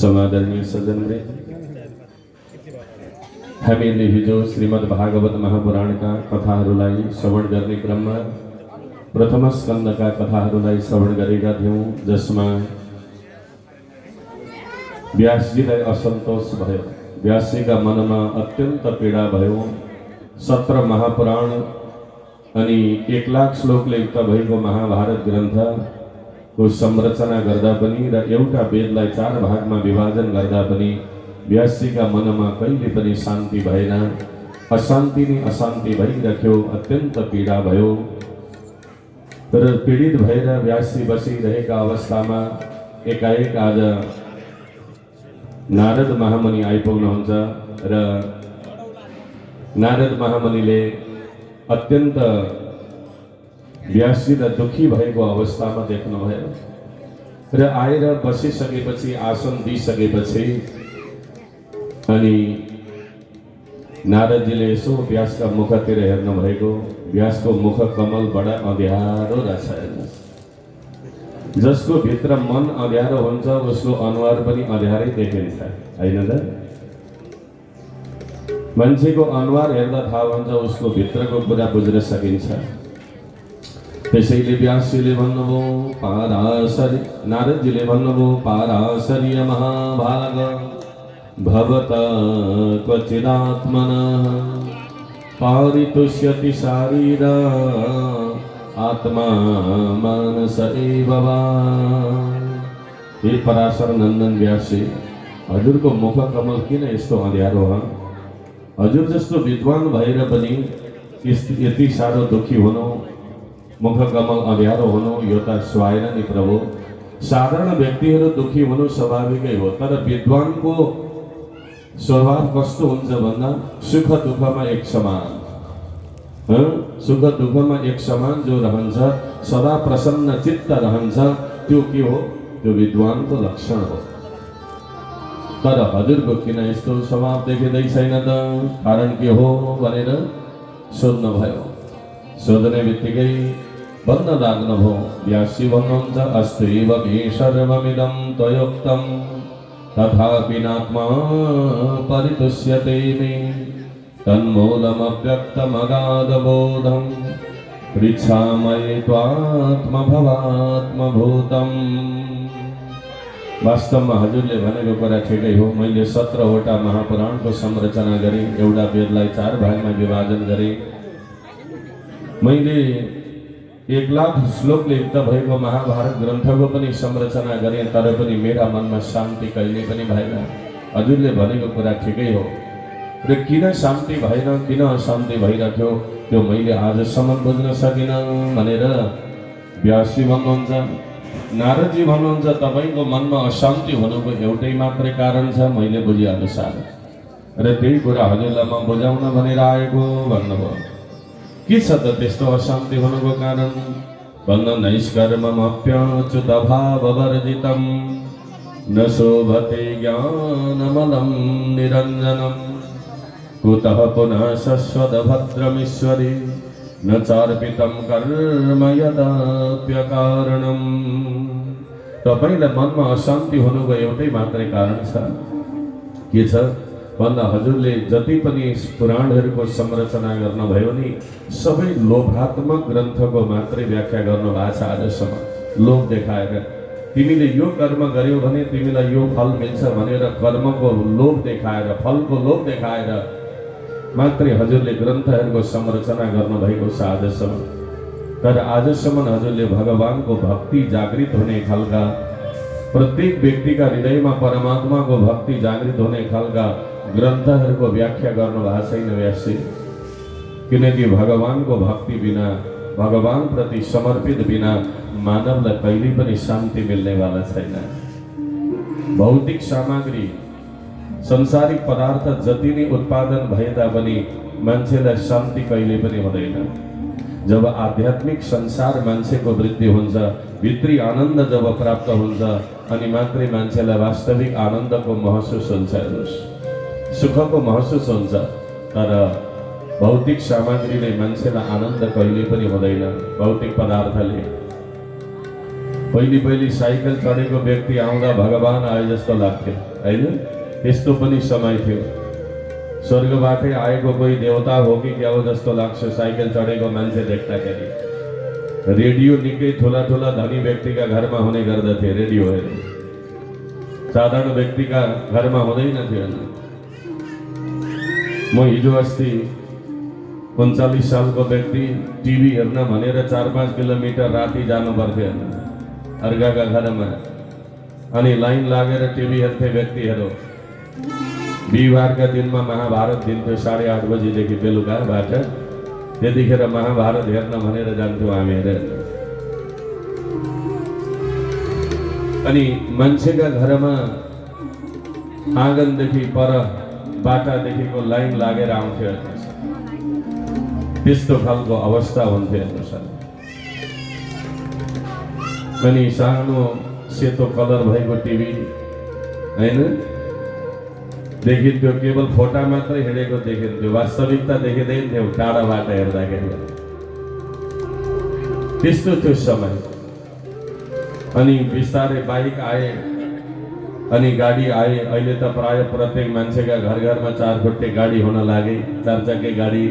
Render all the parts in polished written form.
समादरणीय सज्जनले, हामीले हिजो श्रीमद् भागवत महापुराणका कथाहरूलाई श्रवण गर्ने क्रममा प्रथम स्कन्धका कथाहरूलाई श्रवण गरेका थियौं, जसमा व्यासजीलाई असन्तोष भयो, व्यासजीका मनमा अत्यन्त पीडा भयो। 17 महापुराण अनि 1 लाख श्लोकले युक्त भएको महाभारत ग्रन्थको संरचना गर्दा पनि र एउटा वेदलाई 4 भागमा विभाजन गर्दा पनि व्यासजीका मनमा कहिले पनि शान्ति भएन। अशान्ति नै अशान्ति भइरह्यो, अत्यन्त पीडा भयो। तर पीडित भएर व्यासजी बसिरहेका अवस्थामा एकाएक आज नारद महामुनि आइपुग्नुहुन्छ र नारद महामुनिले अत्यन्त व्यासजीलाई दुखी भएको अवस्थामा देख्नुभयो र आएर बसिसकेपछि आसन दिइसकेपछि अनि नारदजीले यसो व्यासका मुखतिर हेर्नु भएको। व्यासको मुख कमल बडा अँध्यारो रहेछ, जसको भित्र मन अँध्यारो हुन्छ उसको अनुहार पनि अँध्यारै देखिन्छ, हैन त? मान्छेको अनुहार हेर्दा थाहा हुन्छ उसको भित्रको कुरा बुझ्न सकिन्छ। त्यसैले व्यासजीले भन्नुभयो पाराशरी, नारदजीले भन्नुभयो पाराशर्य महाभाग भवत क्वचिदात्मनः पारितुष्यति शारीर आत्मा मानस एव वा। हे पराशर नन्दन व्यासजी, हजुरको मुख कमल किन यस्तो अँध्यारो? हजुर जस्तो विद्वान भएर पनि यति साह्रो दुखी हुनु, मुख कमल अँध्यारो हुनु, यो त स्वाएन नि प्रभु। साधारण व्यक्तिहरू दुखी हुनु स्वाभाविकै हो, तर विद्वानको स्वभाव कस्तो हुन्छ भन्दा सुख दुःखमा एक समान, सुख दुःखमा एक समान जो रहन्छ, सदा प्रसन्न चित्त रहन्छ, त्यो के हो? त्यो विद्वानको लक्षण हो। तर हजुरको किन यस्तो स्वभाव देखिँदै छैन त? कारण के हो भनेर सोध्नु भयो। सोध्ने बित्तिकै भन्न लाग्नुभयो। व्यासजी भन्नुहुन्छ अस्त्यैव मे सर्वमिदं त्वयोक्तं तथापि नात्मा परितुष्यते मे तन्मूलमव्यक्तमगाधबोधं पृच्छामये त्वात्मभवात्मभूतम्। वास्तवमा हजुरले भनेको कुरा ठिकै हो। मैले 17 वटा महापुराणको संरचना गरेँ, एउटा वेदलाई 4 भागमा विभाजन गरेँ। मैले 1 लाख श्लोकले युक्त भएको महाभारत ग्रन्थको पनि संरचना गरेँ, तर पनि मेरा मनमा शान्ति कहिले पनि भएन। हजुरले भनेको कुरा ठिकै हो र किन शान्ति भएन, किन अशान्ति भइरह्यो त्यो मैले आजसम्म बुझ्न सकिनँ भनेर व्यासजी भन्नुहुन्छ। नारदजी भन्नुहुन्छ तपाईको मनमा अशान्ति हुनुको एउटै मात्रै कारण छ, मैले बुझेअनुसार, र त्यही कुरा हजुरलाई म बुझाउन भनेर आएको भन्नुभयो। के छ त त्यस्तो अशान्ति हुनुको कारण? भन्न नैष्कर्ममप्यच्युत भाववर्जितं न शोभते ज्ञानमलं निरञ्जनं कुतः पुनः शश्वतभद्रमीश्वरी न चार्पितं कर्म यदाप्यकारणम्। तपाईलाई मनमा अशान्ति हुनुको एउटै मात्रै कारण छ। के छ भन्दा हजुरले जति पनि पुराणहरूको संरचना गर्नुभयो नि, सबै लोभात्मक ग्रन्थको मात्रै व्याख्या गर्नुभएको छ आजसम्म। लोभ देखाएर तिमीले यो कर्म गर्यौ भने तिमीलाई यो फल मिल्छ भनेर कर्मको लोभ देखाएर, फलको लोभ देखाएर मात्रै हजुरले ग्रन्थहरूको संरचना गर्नुभएको छ आजसम्म। तर आजसम्म हजुरले भगवानको भक्ति जागृत हुने खालका, प्रत्येक व्यक्तिका हृदयमा परमात्माको भक्ति जागृत हुने खालका ग्रन्थहरूको व्याख्या गर्नुभएको छैन व्यासजी। किनकि भगवानको भक्ति बिना, भगवान प्रति समर्पित बिना मानवलाई कहिले पनि शान्ति मिल्नेवाला छैन। भौतिक सामग्री, संसारिक पदार्थ जति नै उत्पादन भए तापनि मान्छेलाई शान्ति कहिले पनि हुँदैन। जब आध्यात्मिक संसार मान्छेको वृद्धि हुन्छ, भित्री आनन्द जब प्राप्त हुन्छ, अनि मात्रै मान्छेलाई वास्तविक आनन्दको महसुस हुन्छ, सुखको महसुस हुन्छ। तर भौतिक सामग्रीले मान्छेलाई आनन्द कहिले पनि हुँदैन। भौतिक पदार्थले पहिले साइकल चढेको व्यक्ति आउँदा भगवान आए जस्तो लाग्थ्यो हैन। त्यस्तो पनि समय थियो। स्वर्गबाटै आएको कोही देवता हो कि क्या हो जस्तो लाग्छ साइकल चढेको मान्छे देख्दाखेरि। रेडियो निकै ठुला ठुला धनी व्यक्तिका घरमा हुने गर्दथे रेडियोहरू, साधारण व्यक्तिका घरमा हुँदैन थियो। म हिजो अस्ति 39 सालको व्यक्ति टिभी हेर्न भनेर 4-5 किलोमिटर राति जानु पर्थ्यो अर्काका घरमा, अनि लाइन लागेर टिभी हेर्थे व्यक्तिहरू। बिहिबारका दिनमा महाभारत दिन्थ्यो 8:30 बजीदेखि बेलुकाबाट। त्यतिखेर महाभारत हेर्न भनेर जान्थ्यौँ हामीहरू। अनि मान्छेका घरमा आँगनदेखि पर बाटादेखिको लाइन लागेर आउँथ्यो। त्यस्तो खालको अवस्था हुन्थ्यो हेर्नुहोस्। अनि सानो सेतो कलर भएको टिभी हैन देखिन्थ्यो, केवल फोटा मात्रै हिँडेको देखिन्थ्यो, वास्तविकता देखिँदैन थियो टाढाबाट हेर्दाखेरि। त्यस्तो थियो समय। अनि बिस्तारै बाइक आए अनि गाडी आए। अहिले त प्राय प्रत्येक मान्छेका घर घरमा 4 खुट्टे गाडी हुन लागे, 4 चक्के गाडी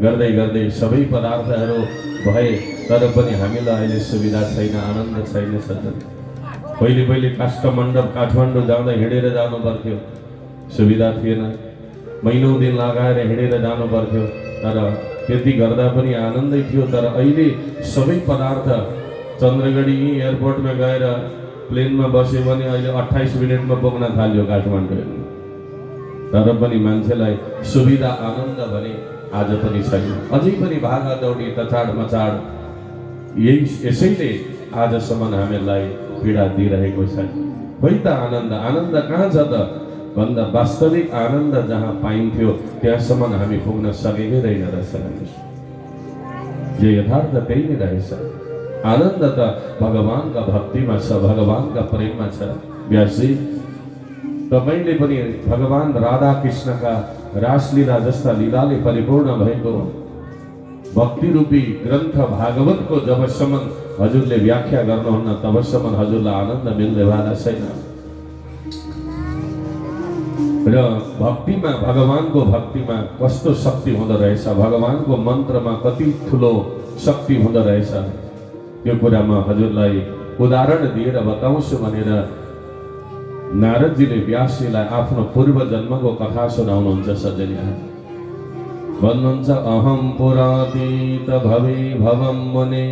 गर्दै गर्दै सबै पदार्थहरू भए। तर पनि हामीलाई अहिले सुविधा छैन, आनन्द छैन सजन। पहिले काष्ठमण्डप काठमाडौँ जाँदा हिँडेर जानु पर्थ्यो, सुविधा थिएन। महिनौँ दिन लगाएर हिँडेर जानु पर्थ्यो, तर त्यति गर्दा पनि आनन्दै थियो। तर अहिले सबै पदार्थ चन्द्रगढी एयरपोर्टमा गएर प्लेनमा बस्यो भने अहिले 28 मिनटमा पुग्न थाल्यो काठमाडौँ। तर पनि मान्छेलाई सुविधा आनन्द भने आज पनि छैन। अझै पनि भागा दौडी तचाड मचाड यसैले आजसम्म हामीलाई पीडा दिइरहेको छ। होइ त आनन्द कहाँ छ त भन्दा वास्तविक आनन्द जहाँ पाइन्थ्यो त्यहाँसम्म हामी पुग्न सकेकै रहेन रहेछ। जे यथार्थ त्यही नै रहेछ। आनन्द त भगवानका भक्तिमा छ, भगवानका प्रेममा छ। व्यासजी तपाईले पनि भगवान राधा कृष्णका रासलीला जस्ता लीलाले परिपूर्ण भएको भक्ति रूपी ग्रन्थ भागवतको जबसम्म हजुरले व्याख्या गर्नुहुन्न तबसम्म हजुरलाई आनन्द मिल्नेवाला छैन। र भक्तिमा, भगवानको भक्तिमा कस्तो शक्ति हुँदो रहेछ, भगवानको मन्त्रमा कति ठुलो शक्ति हुँदो रहेछ, त्यो कुरा म हजुरलाई उदाहरण दिएर बताउँछु भनेर नारदजीले व्यासजीलाई आफ्नो पूर्व जन्मको कथा सुनाउनुहुन्छ। सज्जन भन्नुहुन्छ अहम पुरातीत भवे भवम मुने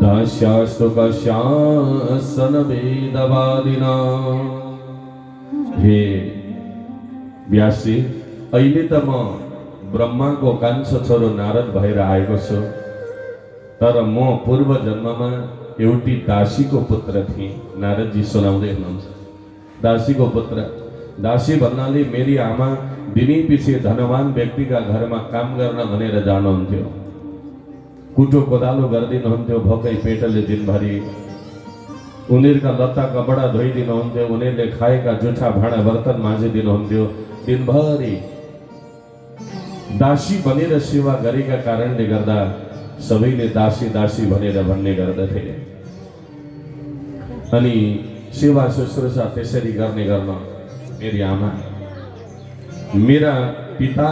दास्यास्तु कस्यासन वेदवादिना। हे व्यासजी, अहिले त म ब्रह्माको कान्छो छोरो नारद भएर आएको छु, तर म पूर्व जन्ममा एउटी दासीको पुत्र थिएँ। नारदजी सुनाउँदै हुनुहुन्छ दासीको पुत्र। दासी भन्नाले मेरी आमा दिनै पछि धनवान व्यक्तिका घरमा काम गर्न भनेर जानुहुन्थ्यो। कुटो कोदालो गरिदिनुहुन्थ्यो भोकै पेटले दिनभरि। उनीहरूका लत्ता कपडा धोइदिनुहुन्थ्यो, उनीहरूले खाएका जुठा भाँडा बर्तन माझिदिनुहुन्थ्यो। दिनभरि दासी बनेर सेवा गरेका कारणले गर्दा सबैले दासी दासी भनेर भन्ने गर्दथे। अनि सेवा शुश्रूषा त्यसरी गर्ने गर्न मेरी आमा। मेरा पिता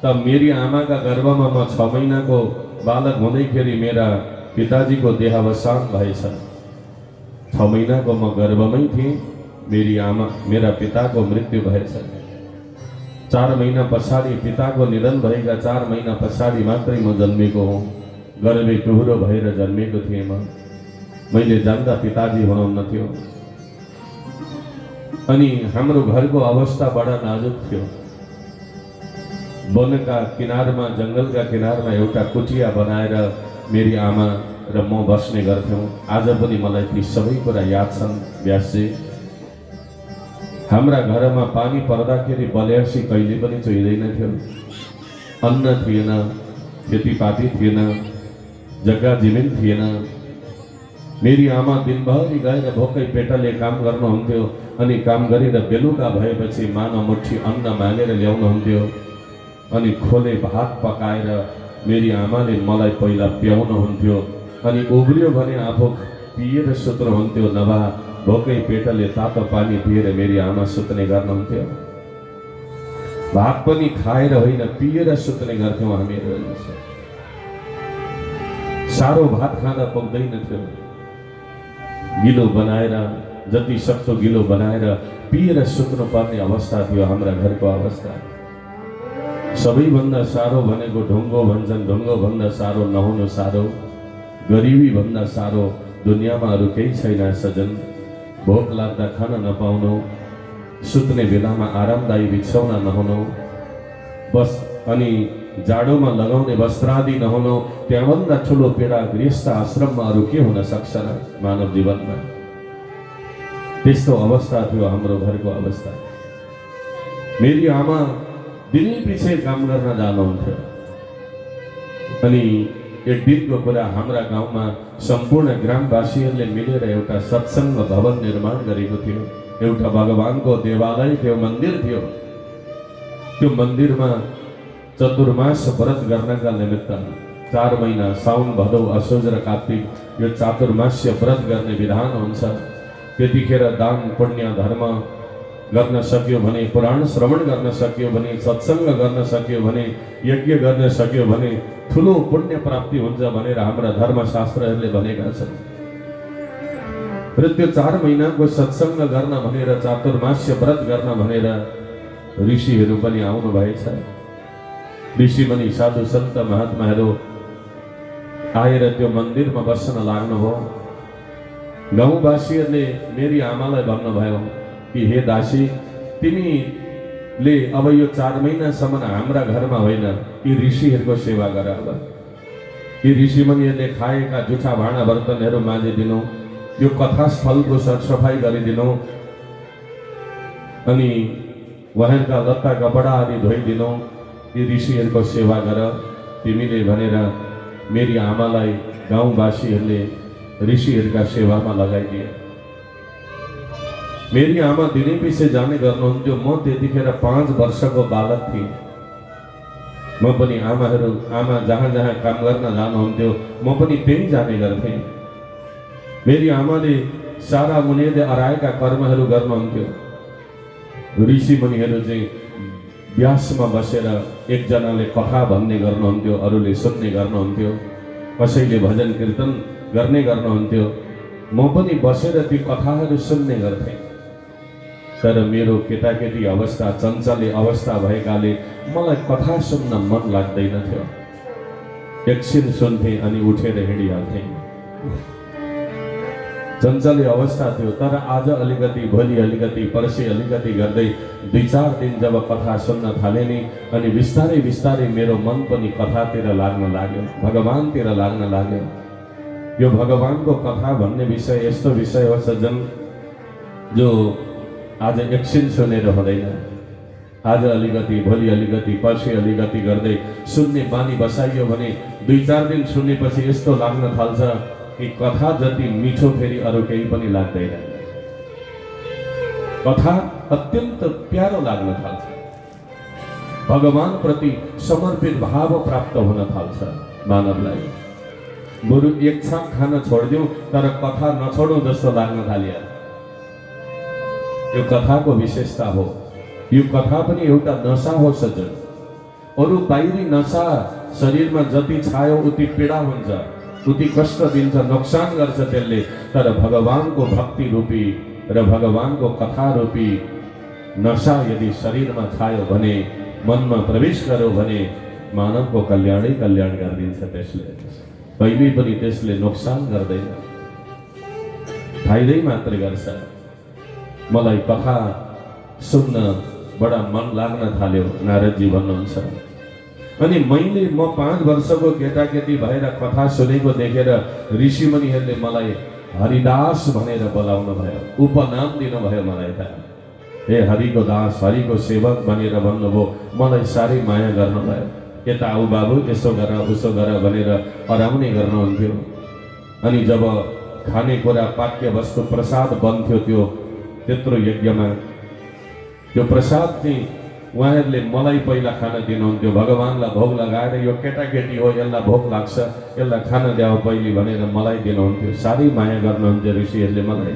त मेरी आमाका गर्भमा म 6 महिनाको बालक हुँदैखेरि मेरा पिताजीको देहावसान भएछ। 6 महिनाको म गर्भमै थिएँ, मेरी आमा मेरा पिताको मृत्यु भएछ। 4 महिना पछाडि पिताको निधन भएका 4 महिना पछाडि मात्रै म जन्मेको हुँ। गर्भे टुहुरो भएर जन्मेको थिएँ म। मैले जान्दा पिताजी हुनुहुन्न थियो। अनि हाम्रो घरको अवस्था बडा नाजुक थियो। वनका किनारमा, जंगलका किनारमा एउटा कुटिया बनाएर मेरी आमा र म बस्ने गर्थ्यौँ। आज पनि मलाई ती सबै कुरा याद छन् व्यासजी। हाम्रा घरमा पानी पर्दाखेरि बल्यासी कहिले पनि चुहिँदैन थियो। अन्न थिएन, खेतीपाती थिएन, जग्गा जमिन थिएन। मेरी आमा दिनभरि गएर भोकै पेटले काम गर्नुहुन्थ्यो। अनि काम गरेर बेलुका भएपछि मानव मुठी अन्न मागेर ल्याउनुहुन्थ्यो। अनि खोले भात पकाएर मेरी आमाले मलाई पहिला प्याउनुहुन्थ्यो। अनि उब्रियो भने आफू पिएर सुत्नु हुन्थ्यो, नभए भोकै पेटले तातो पानी पिएर मेरी आमा सुत्ने गर्नुहुन्थ्यो। भात पनि खाएर होइन पिएर सुत्ने गर्थ्यौँ हामीहरू। सारो भात खाँदा पुग्दैन थियो, गिलो बनाएर जति सक्दो गिलो बनाएर पिएर सुत्नु पर्ने अवस्था थियो हाम्रा घरको अवस्था। सबैभन्दा सारो भनेको ढुङ्गो भन्छन्, ढुङ्गो भन्दा सारो नहुनु सारो, गरिबी भन्दा सारो दुनियाँमा अरू केही छैन सजन। भोक लाग्दा खान नपाउनु, सुत्ने बेलामा आरामदायी बिछौना नहुनु, बस अनि जाडोमा लगाउने वस्त्रादि नहुनु, त्यहाँभन्दा ठुलो पीडा गृहस्थ आश्रममा अरू के हुन सक्छ र मानव जीवनमा। त्यस्तो अवस्था थियो हाम्रो घरको अवस्था। मेरी आमा दिनै पछि काम गर्न जानुहुन्थ्यो। अनि एक दिनको कुरा, हाम्रा गाउँमा सम्पूर्ण ग्रामवासीहरूले मिलेर एउटा सत्सङ्ग भवन निर्माण गरेको थियो। एउटा भगवानको देवालय थियो, मन्दिर थियो। त्यो मन्दिरमा चतुर्मास व्रत गर्नका निमित्त 4 महिना साउन भदौ असोज र कार्तिक यो चातुर्मास्य व्रत गर्ने विधान हुन्छ। त्यतिखेर दान पुण्य धर्म गर्न सक्यो भने, पुराण श्रवण गर्न सक्यो भने, सत्सङ्ग गर्न सक्यो भने, यज्ञ गर्न सक्यो भने ठुलो पुण्य प्राप्ति हुन्छ भनेर हाम्रा धर्मशास्त्रहरूले भनेका छन्। र त्यो 4 महिनाको सत्सङ्ग गर्न भनेर, चातुर्मास्य व्रत गर्न भनेर ऋषिहरू पनि आउनु भएछ। ऋषि पनि साधु सन्त महात्माहरू आएर त्यो मन्दिरमा बस्न लाग्नुभयो। गाउँवासीहरूले मेरी आमालाई भन्नुभयो कि हे दासी, तिमीले अब यो 4 महिनासम्म हाम्रा घरमा होइन, यी ऋषिहरूको सेवा गर। अब यी ऋषिमुनिहरूले खाएका जुठा भाँडा बर्तनहरू माझिदिनु, यो कथा स्थलको सरसफाइ गरिदिनु, अनि उहाँहरूका लत्ता कपडा आदि धोइदिनु, यी ऋषिहरूको सेवा गर तिमीले भनेर मेरी आमालाई गाउँवासीहरूले ऋषिहरूका सेवामा लगाइदिए। मेरी आमा दिनै पछि जाने गर्नुहुन्थ्यो। म त्यतिखेर 5 वर्षको बालक थिएँ। म पनि आमा जहाँ जहाँ काम गर्न जानुहुन्थ्यो म पनि त्यही जाने गर्थेँ। मेरी आमाले सारा उनीहरूले अराएका कर्महरू गर्नुहुन्थ्यो। ऋषि मुनिहरू चाहिँ व्यासमा बसेर एकजनाले कथा भन्ने गर्नुहुन्थ्यो, अरूले सुन्ने गर्नुहुन्थ्यो, कसैले भजन कीर्तन गर्ने गर्नुहुन्थ्यो। म पनि बसेर ती कथाहरू सुन्ने गर्थेँ। तर मेरो केटाकेटी अवस्था, चञ्चले अवस्था भएकाले मलाई कथा सुन्न मन लाग्दैन थियो। एकछिन सुन्थेँ अनि उठेर हिँडिहाल्थेँ। चञ्चले अवस्था थियो। तर आज अलिकति, भोलि अलिकति, पर्सि अलिकति गर्दै 2-4 दिन जब कथा सुन्न थालेँ नि, अनि बिस्तारै बिस्तारै मेरो मन पनि कथातिर लाग्न लाग्यो, भगवानतिर लाग्न लाग्यो। यो भगवानको कथा भन्ने विषय यस्तो विषय हो सज्जन, जो आज एकछिन सुनेर हुँदैन। आज अलिकति, भोलि अलिकति, पर्सि अलिकति गर्दै सुन्ने बानी बसाइयो भने 2-4 दिन सुनेपछि यस्तो लाग्न थाल्छ कि कथा जति मिठो फेरि अरू केही पनि लाग्दैन। कथा अत्यन्त प्यारो लाग्न थाल्छ। भगवान प्रति समर्पित भाव प्राप्त हुन थाल्छ मानवलाई। बरु एक छाक खान छोडिदिउँ तर कथा नछोडौँ जस्तो लाग्न थाल्यो। यो कथाको विशेषता हो। यो कथा पनि एउटा नशा हो सज्जन। अरू बाहिरी नशा शरीरमा जति छायो उति पीडा हुन्छ, उति कष्ट दिन्छ, नोक्सान गर्छ त्यसले। तर भगवानको भक्ति रूपी र भगवानको कथा रूपी नशा यदि शरीरमा छायो भने, मनमा प्रवेश गर्यो भने मानवको कल्याणै कल्याण गरिदिन्छ। त्यसले कहिल्यै पनि त्यसले नोक्सान गर्दैन, फाइदै मात्र गर्छ। मलाई कथा सुन्न बडा मन लाग्न थाल्यो, नारदजी भन्नुहुन्छ। अनि म 5 वर्षको केटाकेटी भएर कथा सुनेको देखेर ऋषिमुनिहरूले मलाई हरिदास भनेर बोलाउनु भयो, उपनाम दिनुभयो मलाई त। हे हरिको दास, हरिको सेवक भनेर भन्नुभयो। मलाई साह्रै माया गर्नुभयो। यता आऊ बाबु, यसो गर उसो गर भनेर अराउने गर्नुहुन्थ्यो। अनि जब खानेकुरा, पाक्य वस्तु, प्रसाद बन्थ्यो त्यो त्यत्रो यज्ञमा, त्यो प्रसाद चाहिँ उहाँहरूले मलाई पहिला खाना दिनुहुन्थ्यो, भगवान्लाई भोग लगाएर यो केटाकेटी हो यसलाई भोग लाग्छ यसलाई खाना द्याऊ पहिले भनेर मलाई दिनुहुन्थ्यो। साह्रै माया गर्नुहुन्थ्यो ऋषिहरूले मलाई।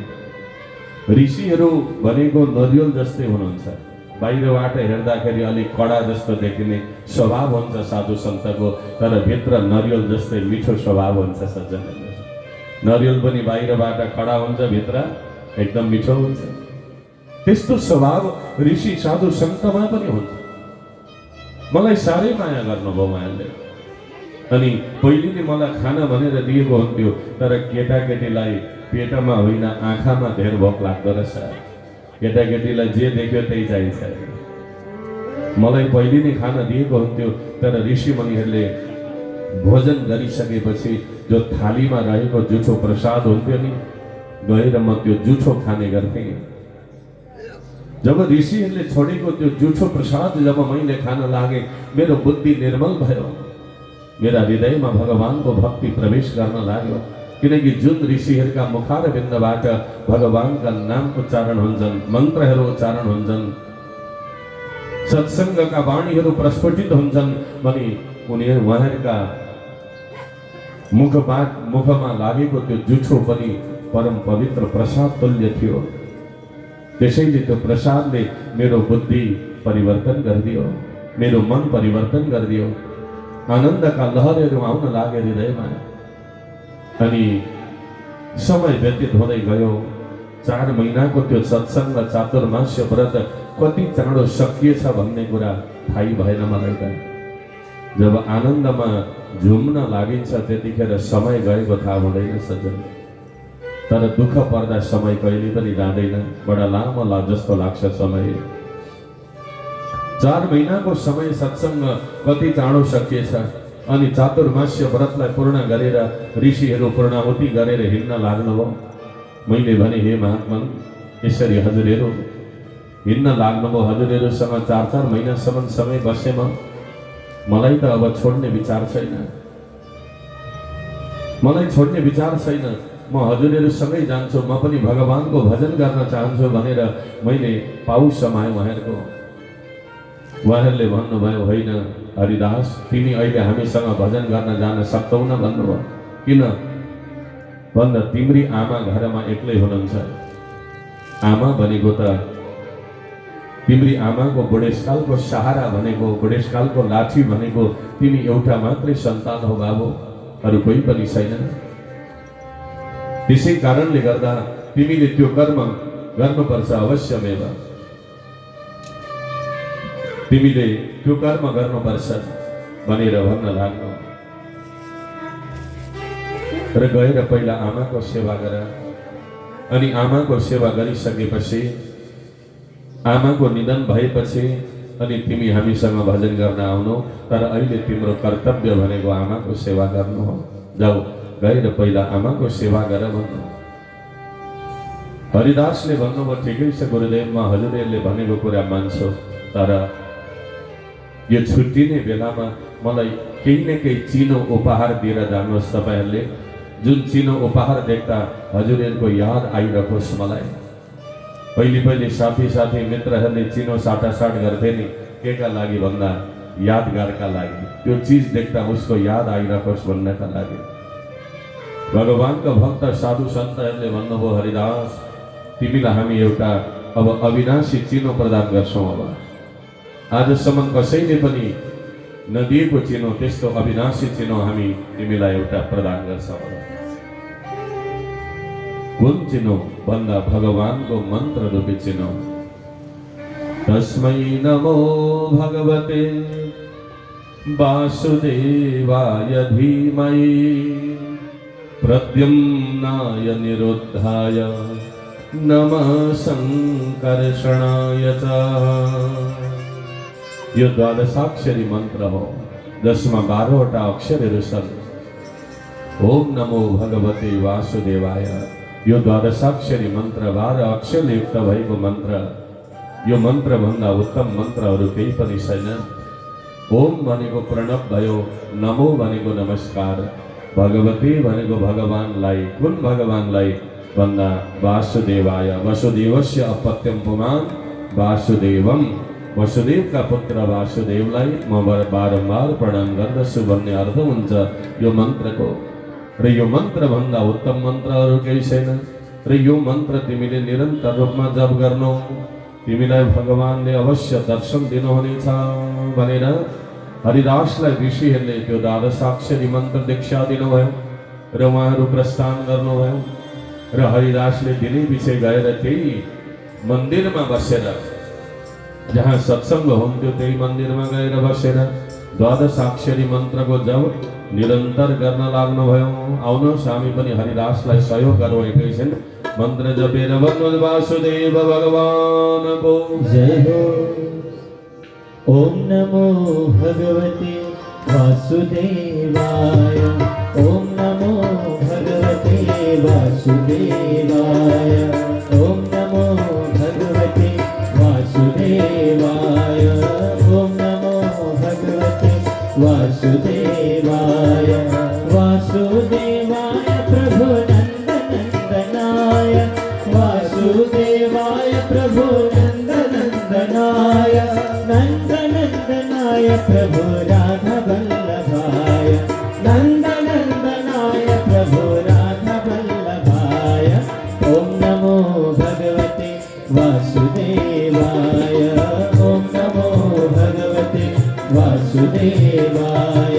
ऋषिहरू भनेको नरिवल जस्तै हुनुहुन्छ, बाहिरबाट हेर्दाखेरि अलिक कडा जस्तो देखिने स्वभाव हुन्छ साधु सन्तको, तर भित्र नरिवल जस्तै मिठो स्वभाव हुन्छ सज्जनहरू। नरिवल पनि बाहिरबाट कडा हुन्छ, भित्र एकदम मिठो हुन्छ। त्यस्तो स्वभाव ऋषि साधु सन्तमा पनि हुन्छ। मलाई साह्रै माया गर्नुभयो उहाँहरूले। अनि पहिले नै मलाई खाना भनेर दिएको हुन्थ्यो, तर केटाकेटीलाई पेटमा होइन आँखामा धेर भोक लाग्दो रहेछ। केटाकेटीलाई जे देख्यो त्यही चाहिन्छ। मलाई पहिले नै खाना दिएको हुन्थ्यो, तर ऋषिमुनिहरूले भोजन गरिसकेपछि जो थालीमा रहेको जुठो प्रसाद हुन्थ्यो नि, गएर म त्यो जुठो खाने गर्थेँ। जब ऋषिहरूले छोडेको त्यो जुठो प्रसाद जब मैले खान लागे, मेरो बुद्धि निर्मल भयो, मेरा हृदयमा भगवानको भक्ति प्रवेश गर्न लाग्यो। किनकि जुन ऋषिहरूका मुखारविन्दबाट भगवानका नाम उच्चारण हुन्छन्, मन्त्रहरू उच्चारण हुन्छन्, सत्सङ्गका वाणीहरू प्रस्फुटित हुन्छन् भने उहाँहरूका मुखमा लागेको त्यो जुठो पनि परम पवित्र प्रसाद तुल्य थियो। त्यसैले त्यो प्रसादले मेरो बुद्धि परिवर्तन गरिदियो, मेरो मन परिवर्तन गरिदियो। आनन्दका लहरहरू आउन लागे हृदयमा। अनि समय व्यतीत हुँदै गयो। 4 महिनाको त्यो सत्सङ्ग चातुर्मास्य व्रत कति चाँडो सकिएछ भन्ने कुरा थाहै भएन मलाई त। जब आनन्दमा झुम्न लागिन्छ त्यतिखेर समय गएको थाहा हुँदैन सज्जन। तर दुःख पर्दा समय कहिले पनि जाँदैन, बडा लामो जस्तो लाग्छ समय। 4 महिनाको समय सत्सङ्ग कति चाँडो सकिएछ। अनि चातुर्मास्य व्रतलाई पूर्ण गरेर ऋषिहरू पूर्णाहुति गरेर हिँड्न लाग्नुभयो। मैले भने हे महात्मन, यसरी हजुरहरू हिँड्न लाग्नुभयो, हजुरहरूसँग 4-4 महिनासम्म समय बसेमा मलाई त अब छोड्ने विचार छैन, मलाई छोड्ने विचार छैन। म हजुरहरूसँगै जान्छु, म पनि भगवानको भजन गर्न चाहन्छु भनेर मैले पाउ समाएँ उहाँहरूको। उहाँहरूले भन्नुभयो, होइन हरिदास, तिमी अहिले हामीसँग भजन गर्न जान सक्छौ न भन्नुभयो। किन भन्दा तिम्री आमा घरमा एक्लै हुनुहुन्छ। आमा भनेको त तिम्री आमाको बुढेसकालको सहारा भनेको, बुढेसकालको लाठी भनेको तिमी एउटा मात्रै सन्तान हो बाबु, अरू कोही पनि छैन। त्यसै कारणले गर्दा तिमीले त्यो कर्म गर्नुपर्छ अवश्यमेव, तिमीले त्यो कर्म गर्नुपर्छ भनेर भन्न लाग्नु। र गएर पहिला आमाको सेवा गर। अनि आमाको सेवा गरिसकेपछि, आमाको निधन भएपछि अनि तिमी हामीसँग भजन गर्न आउनु। तर अहिले तिम्रो कर्तव्य भनेको आमाको सेवा गर्नु हो। जाऊ, गएर पहिला आमाको सेवा गर भन्नु। हरिदासले भन्नुभयो, ठिकै छ गुरुदेव, म हजुरहरूले भनेको कुरा मान्छु, तर यो छुट्टिने बेलामा मलाई केही न केही चिनो उपहार दिएर जानुहोस् तपाईँहरूले। जुन चिनो उपहार देख्दा हजुरहरूको याद आइरहोस् मलाई। पहिले साथी मित्रहरूले चिनो साटासाट गर्थे नि, केका लागि भन्दा यादगारका लागि। त्यो चिज देख्दा उसको याद आइरहोस् भन्नका लागि। भगवानका भक्त साधु सन्तहरूले भन्नुभयो, हरिदास, तिमीलाई हामी एउटा अब अविनाशी चिनो प्रदान गर्छौँ। अब आजसम्म कसैले पनि नदिएको चिनो, त्यस्तो अविनाशी चिनो हामी तिमीलाई एउटा प्रदान गर्छौँ। कुन चिनो भन्दा भगवानको मन्त्र रूपी चिनो। तस्मै नमो भगवते वासुदेवाय धीमहि प्रद्युम्नाय निरुद्धाय नमः संकर्षणाय च। यो 12 मन्त्र हो, जसमा 12वटा अक्षरहरू छन्। ओम नमो भगवते वासुदेवाय। यो 12 मन्त्र 12 अक्षरले युक्त भएको मन्त्र। यो मन्त्र भन्दा उत्तम मन्त्रहरू केही पनि छैन। ओम भनेको प्रणव भयो, नमो भनेको नमस्कार, भगवते भनेको भगवानलाई। कुन भगवानलाई भन्दा वासुदेवाय। वसुदेवस्य अपत्यम पुमान् वासुदेवम वसुदेव का पुत्र वासुदेवलाई म बारम्बार प्रणाम गर्दछु भन्ने अर्थ हुन्छ यो मन्त्रको। र यो मन्त्र भन्दा उत्तम मन्त्रहरू केही छैन। र यो मन्त्र तिमीले निरन्तर रूपमा जप गर्नु, तिमीलाई भगवानले अवश्य दर्शन दिनुहुनेछ भनेर हरिदासलाई ऋषिहरूले त्यो द्वादशाक्षरी मन्त्र दीक्षा दिनुभयो र उहाँहरू प्रस्थान गर्नुभयो। र हरिदासले दिनै पछि गएर त्यही मन्दिरमा बसेर, जहाँ सत्सङ्ग हुन्थ्यो त्यही मन्दिरमा गएर बसेर द्वादशाक्षरी मन्त्रको जप निरन्तर गर्न लाग्नुभयो। आउनुहोस् हामी पनि हरिदासलाई सहयोग गरौँ एकैछिन। मन्त्र जपेर भन्नु वासुदेव भगवानको जय हो। ओम नमो भगवते वासुदेवाय। ओम नमो भगवते वासुदेवाय। ओम नमो भगवते वासुदेवाय। ओम नमो भगवते वासुदेवाय। वासुदेवाय प्रभु नंदनंदनाय। वासुदेवाय प्रभु नंदनंदनाय। नंदनंदनाय प्रभु राधा वल्लभाय। नंदनंदनाय प्रभु राधा वल्लभाय। ओम नमो भगवते वासुदेवाय। ओम नमो भगवते वासुदेवाय।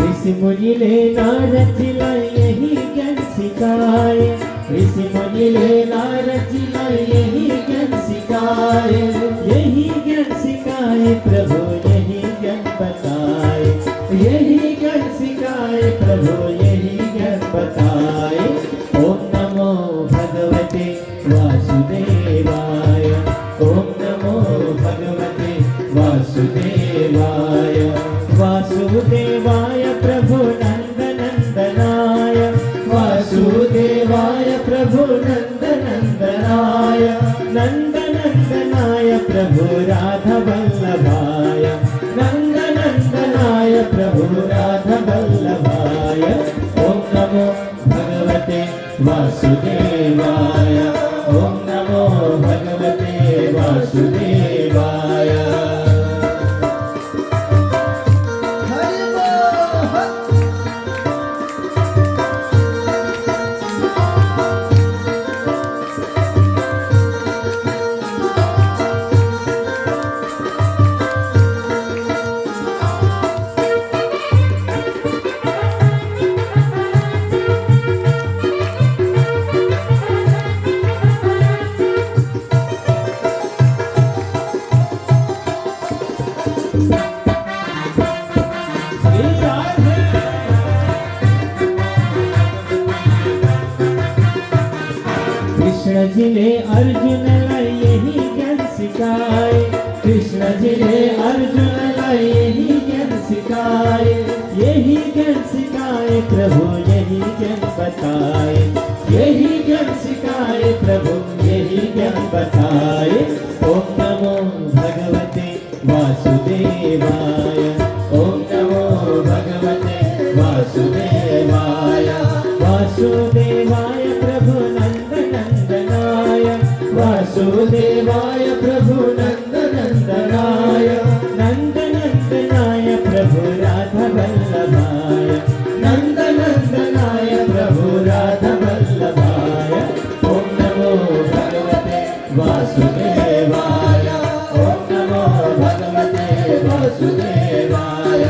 ऋषि मुनि ले नारद जिलाए यही ज्ञान सिखाए। ऋषि मुनि ले नारद जिलाए यही ज्ञान सिखाए। यही ज्ञान सिखाए प्रभु यही ज्ञान बताए। यही ज्ञान सिखाए प्रभु यही ज्ञान बताए। ओम नमो भगवते वासुदेवाय। ओम नमो भगवते वासुदेवाय। वासुदेवाय प्रभु नंदनंदनाय। वासुदेवाय प्रभु नंदनंदनाय। नंदनंदनाय प्रभु राधा वल्लभाय। नंदनंदनाय प्रभु राधा वल्लभाय। ओम नमो भगवते वासुदेवाय। ओम नमो भगवते वासुदेवाय। कृष्ण जी ने अर्जुन लाई यही ज्ञान सिखाए। कृष्ण जी ने अर्जुन लाई यही ज्ञान सिखाए। यही ज्ञान सिखाए प्रभु यही ज्ञान बताए। यही ज्ञान सिखाए प्रभु यही ज्ञान बताए। ओम नमो भगवते वासुदेवाय। ओम नमो भगवते वासुदेवाय। वासुदेवाय प्रभु नंदनंदनाय। वासुदेवाय प्रभु नंदनंदनाय। नंदनंदनाय प्रभु राधा वल्लभाय। नंदनंदनाय प्रभु राधा वल्लभाय। ओम नमो भगवते वासुदेवाय। ओम नमो भगवते वासुदेवाय।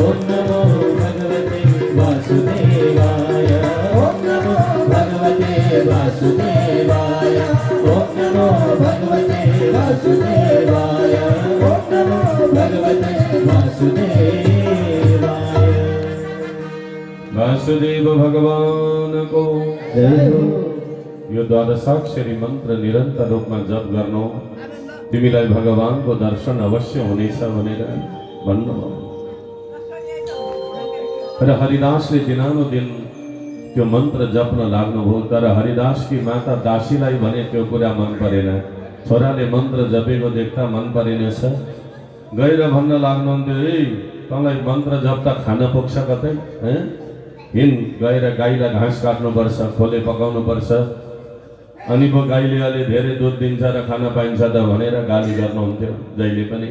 ओम नमो भगवते वासुदेवाय। ओम नमो भगवते वासुदेवाय। ओम नमो भगवते वासुदेवाय। ओम नमो भगवते वासुदेवाय। वासुदेव भगवान को जय हो। यो द्वादशाक्षरी मन्त्र निरन्तर रूपमा जप गर्नु, तिमीलाई भगवानको दर्शन अवश्य हुनेछ भनेर भन्नुभयो। र हरिदासले दिनानुदिन त्यो मन्त्र जप्न लाग्नुभयो। तर हरिदासकी माता दासीलाई भने त्यो कुरा मन परेन। छोराले मन्त्र जपेको देख्दा मन परेनछ। गएर भन्न लाग्नुहुन्थ्यो, ए तँलाई मन्त्र जप्दा खान पुग्छ कतै? हिँड, गएर गाईलाई घाँस काट्नुपर्छ, खोले पकाउनुपर्छ, अनि पो गाईले अलि धेरै दुध दिन्छ र खान पाइन्छ त भनेर गाली गर्नुहुन्थ्यो। जहिले पनि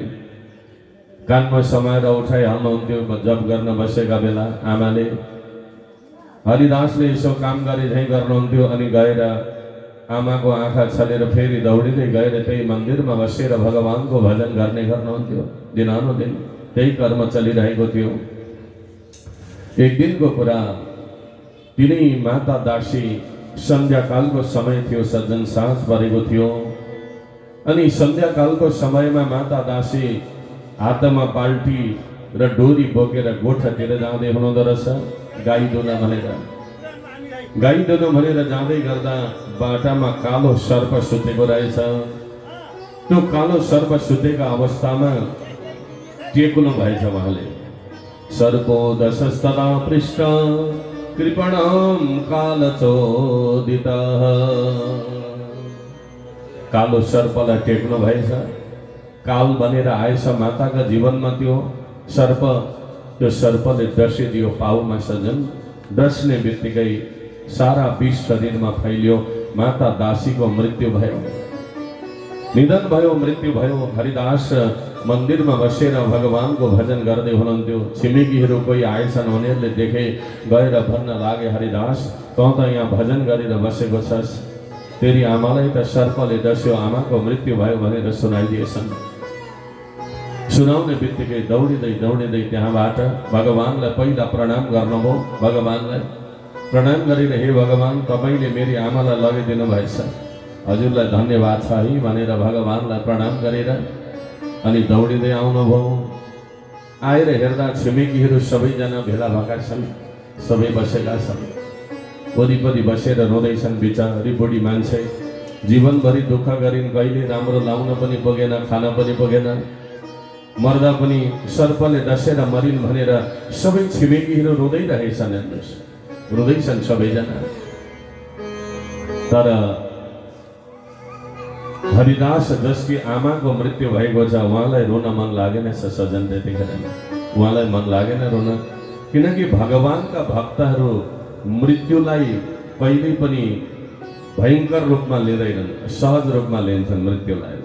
कानमा समाएर उठाइहाल्नुहुन्थ्यो जप गर्न बसेका बेला। आमाले हरिदासले यसो काम गरे झैँ गर्नुहुन्थ्यो। अनि गएर आमाको आँखा छलेर फेरि दौडिँदै गएर त्यही मन्दिरमा बसेर भगवानको भजन गर्नुहुन्थ्यो। दिनानुदिन त्यही कर्म चलिरहेको थियो। एक दिनको कुरा, तिनै माता दासी, सन्ध्याकालको समय थियो, सज्जन साँझ परेको थियो। अनि सन्ध्याकालको समयमा माता दासी हातमा बाल्टी र डोरी बोकेर गोठतिर जाँदै हुनुहुँदो रहेछ। गाई दुन भनेर जाँदै गर्दा बाटामा कालो सर्प सुतेको रहेछ। त्यो कालो सर्प सुतेका अवस्थामा टेक्नु भएछ उहाँले। सर्पो दशस्तदा पृष्ठ कृपणम कालचोदितः। कालो सर्पलाई टेक्नु भएछ। काल बनेर आएछ माताका जीवनमा त्यो सर्प। त्यो सर्पले डसिदियो पाउमा सजन। डस्ने बित्तिकै सारा विष शरीरमा फैलियो। माता दासीको मृत्यु भयो, निधन भयो, मृत्यु भयो। हरिदास मन्दिरमा बसेर भगवानको भजन गर्दै हुनुहुन्थ्यो। छिमेकीहरू कोही आएछन्, उनीहरूले देखे, गएर भन्न लागे, हरिदास तँ त यहाँ भजन गरेर बसेको छस्, तेरी आमालाई त सर्पले डस्यो, आमाको मृत्यु भयो भनेर सुनाइदिएछन्। सुनाउने बित्तिकै दौडिँदै त्यहाँबाट भगवानलाई पहिला प्रणाम गर्नुभयो। भगवानलाई प्रणाम गरेर, हे भगवान, तपाईँले मेरी आमालाई लगिदिनु भएछ, हजुरलाई धन्यवाद छ है भनेर भगवानलाई प्रणाम गरेर अनि दौडिँदै आउनुभयो। आएर हेर्दा छिमेकीहरू सबैजना भेला भएका छन्, सबै बसेका छन्। वरिपरि बसेर रोँदैछन्। बिचारी बुढी मान्छे, जीवनभरि दुःख गरिन्, कहिले राम्रो लाउन पनि पुगेन, खान पनि पुगेन, मर्दा पनि सर्पले डसेर मरिन् भनेर सबै छिमेकीहरू रोँदै रहेछन्। हेर्नुहोस्, रोँदैछन् सबैजना। तर हरिदास जसकी आमाको मृत्यु भएको छ, उहाँलाई रोन मन लागेन सजन। त्यतिखेर उहाँलाई मन लागेन रोन, किनकि भगवानका भक्तहरू मृत्युलाई कहिल्यै पनि भयङ्कर रूपमा लिँदैनन्, सहज रूपमा लिन्छन् मृत्युलाई।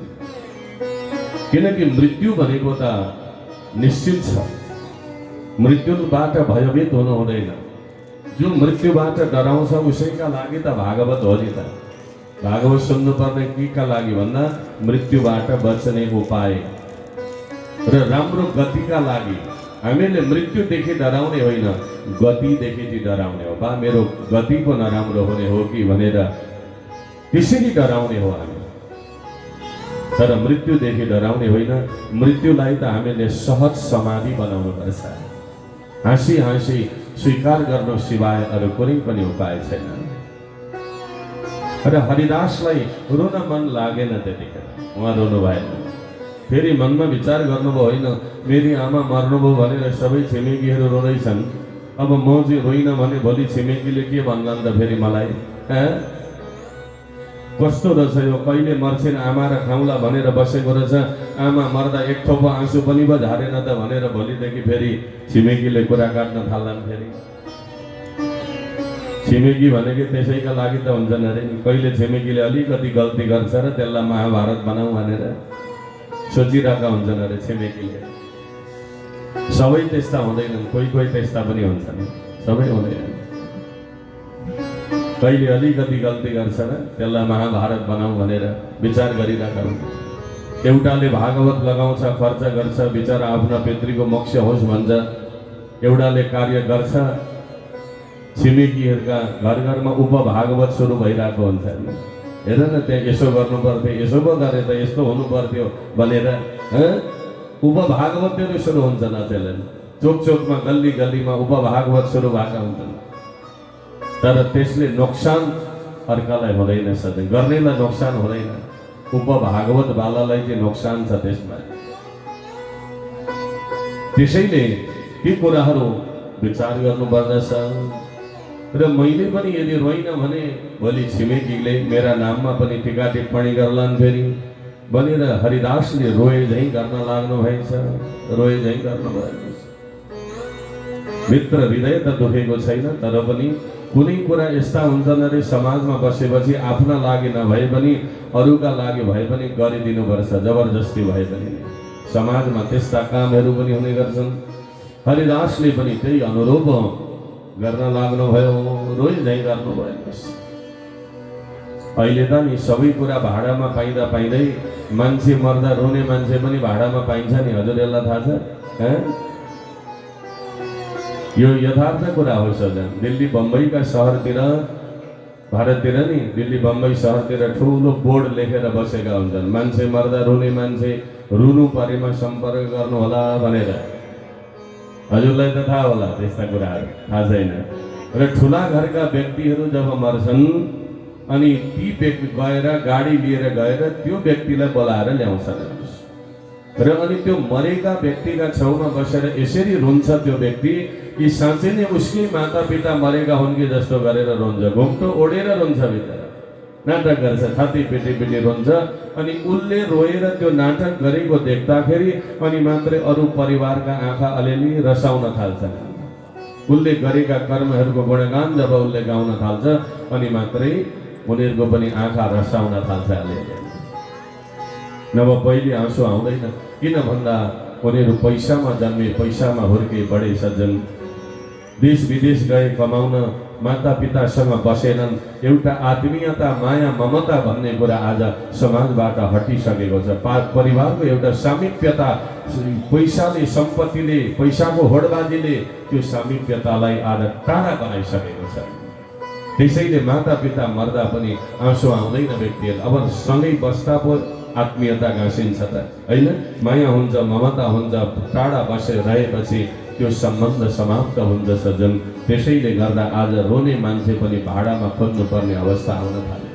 किनकि मृत्यु भनेको त निश्चित छ, मृत्युबाट भयभीत हुनु हुँदैन। जो मृत्युबाट डराउँछ उसैका लागि त भागवत हो नि त। भागवत सुन्नुपर्ने केका लागि भन्दा मृत्युबाट बच्ने उपाय र राम्रो गतिका लागि। हामीले मृत्युदेखि डराउने होइन, गतिदेखि चाहिँ डराउने हो। बा मेरो गति पो नराम्रो हुने हो कि भनेर त्यसरी डराउने हो हामी। तर मृत्युदेखि डराउने होइन। मृत्युलाई त हामीले सहज समाधि बनाउनु पर्छ, हाँसी हाँसी स्वीकार गर्नु सिवाय अरू कुनै पनि उपाय छैन। र हरिदासलाई रोन मन लागेन, त्यतिखेर उहाँ रोनु भएन। फेरि मनमा विचार गर्नुभयो, होइन मेरी आमा मर्नुभयो भनेर सबै छिमेकीहरू रोँदैछन्, अब म चाहिँ रोइन भने भोलि छिमेकीले के भन्लान् त फेरि मलाई? कस्तो रहेछ यो, कहिले मर्छिन् आमा र खाउँला भनेर बसेको रहेछ, आमा मर्दा एक थोपो आँसु पनि पो झारेन त भनेर भोलिदेखि फेरि छिमेकीले कुरा काट्न थाल्लान्। फेरि छिमेकी भनेको त्यसैका लागि त हुन्छन् अरे नि। कहिले छिमेकीले अलिकति गल्ती गर्छ र त्यसलाई महाभारत बनाऊ भनेर सोचिरहेका हुन्छन् अरे छिमेकीले। सबै त्यस्ता हुँदैनन्, कोही कोही त्यस्ता पनि हुन्छन्, सबै हुँदैन। कहिले अलिकति गल्ती गर्छ र त्यसलाई महाभारत बनाऊ भनेर विचार गरिरहेका हुन्छ। एउटाले भागवत लगाउँछ, खर्च गर्छ, बिचरा आफ्नो पितृको मोक्ष होस् भन्छ। एउटाले कार्य गर्छ, छिमेकीहरूका घर घरमा उपभागवत सुरु भइरहेको हुन्छ। हेर न त्यहाँ यसो गर्नु पर्थ्यो, यसो पो गरे त यस्तो हुनु पर्थ्यो भनेर उपभागवतहरू सुरु हुन्छन्। अचेलन चोक चोकमा गल्ली गल्लीमा उपभागवत सुरु भएका हुन्छन्। तर त्यसले नोक्सान अर्कालाई हुँदैन सधैँ, गर्नेलाई नोक्सान हुँदैन, उपभागवत बालालाई चाहिँ नोक्सान छ त्यसमा। त्यसैले ती कुराहरू विचार गर्नुपर्दछ। र मैले पनि यदि रोइन भने भोलि छिमेकीले मेरा नाममा पनि टीका टिप्पणी गर्लान् फेरि भनेर हरिदासले रोए झैँ गर्न लाग्नु भएछ, रोए झैँ गर्नु भएको छ। मित्र हृदय त दुखेको छैन, तर पनि कुनै कुरा यस्ता हुन्छन् अरे समाजमा बसेपछि आफ्ना लागि नभए पनि अरूका लागि भए पनि गरिदिनुपर्छ, जबरजस्ती भए पनि। समाजमा त्यस्ता कामहरू पनि हुने गर्छन्। हरिदासले पनि त्यही अनुरूप गर्न लाग्नुभयो, रोइ झैँ गर्नुभएको छ। अहिले त नि सबै कुरा भाडामा पाइँदा पाइँदै मान्छे मर्दा रोने मान्छे पनि भाडामा पाइन्छ नि, हजुरहरूलाई थाहा छ? यो यथार्थ कुरा हो सजन। दिल्ली बम्बईका सहरतिर, भारततिर नि दिल्ली बम्बई सहरतिर ठुलो बोर्ड लेखेर बसेका हुन्छन्, मान्छे मर्दा रोने मान्छे रुनु परेमा सम्पर्क गर्नु होला भनेर। हजुरलाई त थाहा होला त्यस्ता कुराहरू, थाहा छैन। र ठुला घरका व्यक्तिहरू जब मर्छन् अनि ती व्यक्ति गएर गाडी लिएर गएर त्यो व्यक्तिलाई बोलाएर ल्याउँछन् र अनि त्यो मरेका व्यक्तिका छेउमा बसेर यसरी रुन्छ त्यो व्यक्ति कि साँच्चै नै उसकै माता पिता मरेका हुन् कि जस्तो गरेर रुन्छ, घुम्टो ओढेर रुन्छ, भित्र नाटक गर्छ, छाती पिटी पिटी रुन्छ। अनि उसले रोएर त्यो नाटक गरेको देख्दाखेरि अनि मात्रै अरू परिवारका आँखा अलिअलि रसाउन थाल्छन्। उसले गरेका कर्महरूको गुणगान जब उसले गाउन थाल्छ अनि मात्रै उनीहरूको पनि आँखा रसाउन थाल्छ अलिअलि। नभए पहिले आँसु आउँदैन, किन भन्दा उनीहरू पैसामा जन्मे, पैसामा हुर्के, बढे सज्जन। देश विदेश गए कमाउन, माता पितासँग बसेनन्। एउटा आत्मीयता, माया, ममता भन्ने कुरा आज समाजबाट हटिसकेको छ। परिवारको एउटा सामिप्यता पैसाले, सम्पत्तिले, पैसाको होडबाजीले त्यो सामिप्यतालाई आज टाढा बनाइसकेको छ। त्यसैले माता पिता मर्दा पनि आँसु आउँदैन व्यक्तिहरू। अब सँगै बस्दा पो आत्मीयता घाँसिन्छ त होइन, माया हुन्छ, ममता हुन्छ। टाढा बसेर रहेपछि त्यो सम्बन्ध समाप्त हुन्छ सज्जन। त्यसैले गर्दा आज रोने मान्छे पनि भाडामा खोज्नुपर्ने अवस्था आउन थाल्यो।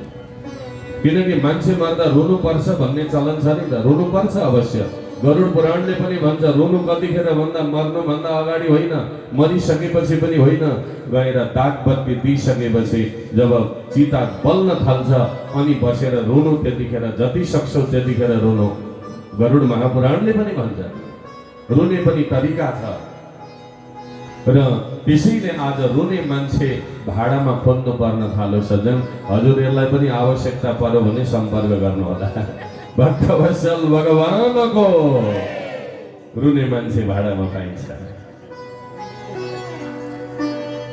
किनकि मान्छे मर्दा रुनुपर्छ भन्ने चलन छ नि त, रुनुपर्छ अवश्य। गरुड पुराणले पनि भन्छ रुनु कतिखेर भन्दा मर्नुभन्दा अगाडि होइन, मरिसकेपछि पनि होइन, गएर दागबत्ती दिइसकेपछि जब चिता बल्न थाल्छ अनि बसेर रुनु, त्यतिखेर जति सक्छौ त्यतिखेर रुनु। गरुड महापुराणले पनि भन्छ रुने पनि तरिका छ। र त्यसैले आज रुने मान्छे भाडामा खोज्नु पर्न थाल्यो सज्जन। हजुरहरूलाई पनि आवश्यकता पर्यो भने सम्पर्क गर्नुहोला। भक्तवत्सल भगवानको रुने मान्छे भाडामा पाइन्छ।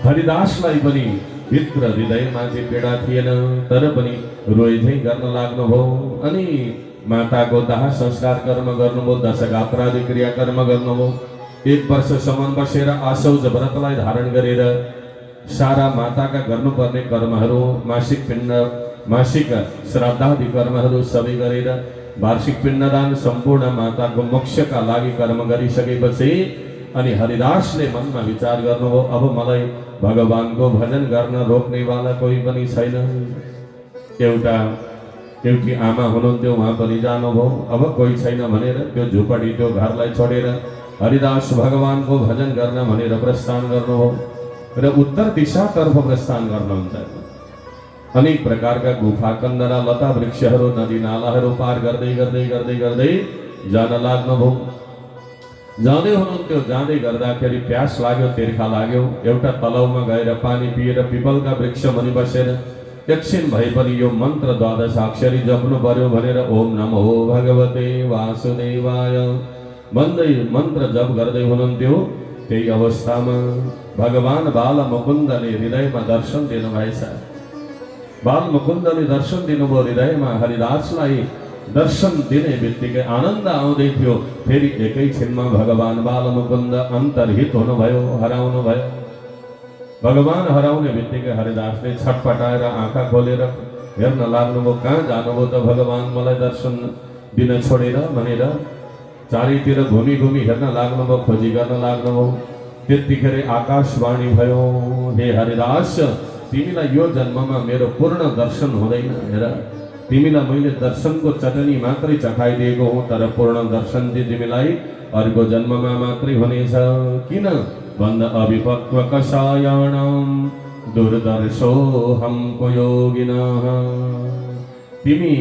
हरिदासलाई पनि भित्र हृदयमा चाहिँ पीडा थिएन, तर पनि रोइझै गर्न लाग्नुभयो। अनि माताको दाह संस्कार कर्म गर्नुभयो, दशगात्रादि क्रियाकर्म गर्नुभयो। 1 वर्षसम्म बसेर आशौच व्रतलाई धारण गरेर सारा माताका गर्नुपर्ने कर्महरू, मासिक पिण्ड, मासिक श्राद्धादि कर्महरू सबै गरेर वार्षिक पिण्डदान सम्पूर्ण माताको मोक्षका लागि कर्म गरिसकेपछि अनि हरिदासले मनमा विचार गर्नुभयो, अब मलाई भगवानको भजन गर्न रोक्नेवाला कोही पनि छैन। एउटी आमा हुनुहुन्थ्यो, उहाँ पनि जानुभयो। अब कोही छैन भनेर त्यो झुपडी, त्यो घरलाई छोडेर हरिदास भगवानको भजन गर्न भनेर प्रस्थान गर्नुभयो र उत्तर दिशातर्फ प्रस्थान गर्नुहुन्छ। अनेक प्रकारका गुफा, कन्दरा, लता वृक्षहरू, नदी नालाहरू पार गर्दै गर्दै गर्दै गर्दै जान लाग्नुभयो। जाँदै हुनुहुन्थ्यो, जाँदै गर्दाखेरि प्यास लाग्यो, तिर्खा लाग्यो। एउटा तलाउमा गएर पानी पिएर पिपलका वृक्ष मुनि बसेर एकछिन भए पनि यो मन्त्र 12 अक्षरी जप्नु पर्यो भनेर ओम नमो भगवते वासुदेवाय भन्दै मन्त्र जप गर्दै हुनुहुन्थ्यो। त्यही अवस्थामा भगवान बाल मुकुन्दले हृदयमा दर्शन दिनुभएछ। बाल मुकुन्दले दर्शन दिनुभयो हृदयमा। हरिदासलाई दर्शन दिने बित्तिकै आनन्द आउँदै थियो। फेरि एकैछिनमा भगवान बाल मुकुन्द अन्तर्हित हुनुभयो, हराउनुभयो। भगवान हराउने बित्तिकै हरिदासले छटपटाएर आँखा खोलेर हेर्न लाग्नुभयो, कहाँ जानुभयो त भगवान मलाई दर्शन दिन छोडेर भनेर चारैतिर घुमी घुमी हेर्न लाग्नुभयो, खोजी गर्न लाग्नुभयो। त्यतिखेर आकाशवाणी भयो, हे हरिदास तिमीलाई यो जन्ममा मेरो पूर्ण दर्शन हुँदैन। हेर, तिमीलाई मैले दर्शनको चटनी मात्रै चखाइदिएको हुँ, तर पूर्ण दर्शन चाहिँ तिमीलाई अर्को जन्ममा मात्रै हुनेछ। किन भन्दा अविपक्व कषायाणाम दुर्दर्शो हमको योगिनः। तिमी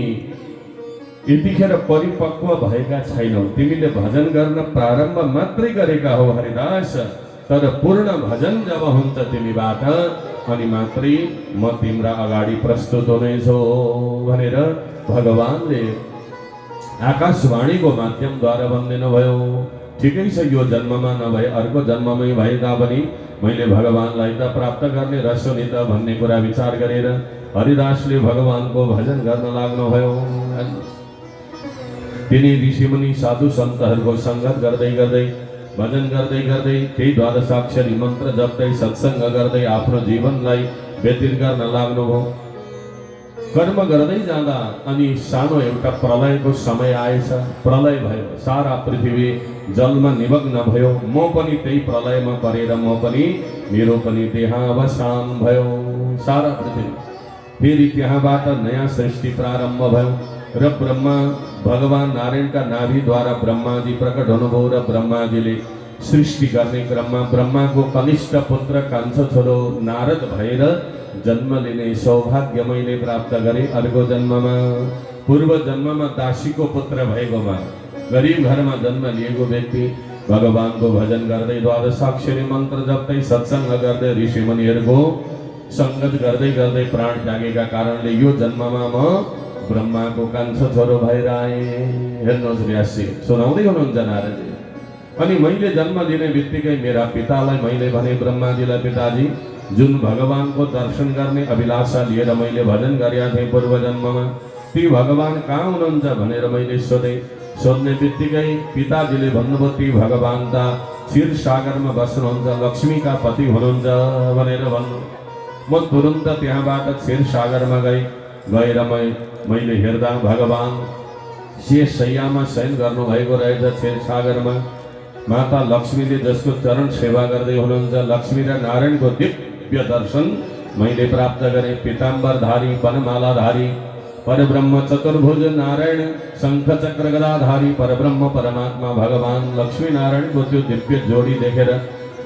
यतिखेर परिपक्व भएका छैनौ, तिमीले भजन गर्न प्रारम्भ मात्रै गरेका हो हरिदास, तर पूर्ण भजन जब हुन्छ तिमीबाट अनि मात्रै म तिम्रा अगाडि प्रस्तुत हुनेछु भनेर भगवानले आकाशवाणीको माध्यमद्वारा भनिदिनु भयो। ठिकै छ, यो जन्ममा नभए अर्को जन्ममै भए तापनि मैले भगवानलाई त प्राप्त गर्ने रहेछु नि त भन्ने कुरा विचार गरेर हरिदासले भगवानको भजन गर्न लाग्नुभयो। तिनी ऋषिमुनि साधु सन्तहरूको सङ्गत गर्दै गर्दै भजन गर्दै गर्दै त्यही द्वादशाक्षरी मन्त्र जप्दै सत्सङ्ग गर्दै आफ्नो जीवनलाई व्यतीत गर्न लाग्नुभयो। कर्म गर्दै जाँदा अनि सानो एउटा प्रलयको समय आएछ। प्रलय भयो, सारा पृथ्वी जलमा निमग्न भयो। म पनि त्यही प्रलयमा परेर म पनि मेरो पनि देहावसान भयो सारा पृथ्वी। फेरि त्यहाँबाट नयाँ सृष्टि प्रारम्भ भयो र ब्रह्मा भगवान नारायणका नाभिद्वारा ब्रह्माजी प्रकट हुनुभयो र ब्रह्माजीले सृष्टि गर्ने क्रममा ब्रह्माको कनिष्ठ पुत्र कान्छो छोरो नारद भएर जन्म लिने सौभाग्य मैले प्राप्त गरेँ। अर्को जन्ममा, पूर्व जन्ममा दासीको पुत्र भएकोमा गरिब घरमा जन्म लिएको व्यक्ति भगवानको भजन गर्दै द्वादशाक्षरी मन्त्र जप्दै सत्सङ्ग गर्दै ऋषिमुनिहरूको सङ्गत गर्दै गर्दै प्राण त्यागेका कारणले यो जन्ममा म ब्रह्माको कान्छो छोरो भएर आए। हेर्नुहोस् व्यासजी सुनाउँदै हुनुहुन्छ नारदजी। अनि मैले जन्म लिने बित्तिकै मेरा पितालाई मैले भने, ब्रह्माजीलाई, पिताजी जुन भगवानको दर्शन गर्ने अभिलाषा लिएर मैले भजन गरेका थिएँ पूर्व जन्ममा, ती भगवान कहाँ हुनुहुन्छ भनेर मैले सोधेँ। सोध्ने बित्तिकै पिताजीले भन्नुभयो, ती भगवान त क्षीर सागरमा बस्नुहुन्छ, लक्ष्मीका पति हुनुहुन्छ भनेर भन्नु। म तुरुन्त त्यहाँबाट क्षीर सागरमा गएर मैले हेर्दा भगवान शेष शय्यामा शयन गर्नुभएको रहेछ क्षीर सागरमा। माता लक्ष्मीले जसको चरण सेवा गर्दै हुनुहुन्छ, लक्ष्मी र नारायणको दिव्य दर्शन मैले प्राप्त गरेँ। पीताम्बरधारी वनमालाधारी परब्रह्म चतुर्भुज नारायण शंख चक्र गदाधारी परब्रह्म परमात्मा भगवान लक्ष्मी नारायणको त्यो दिव्य जोडी देखेर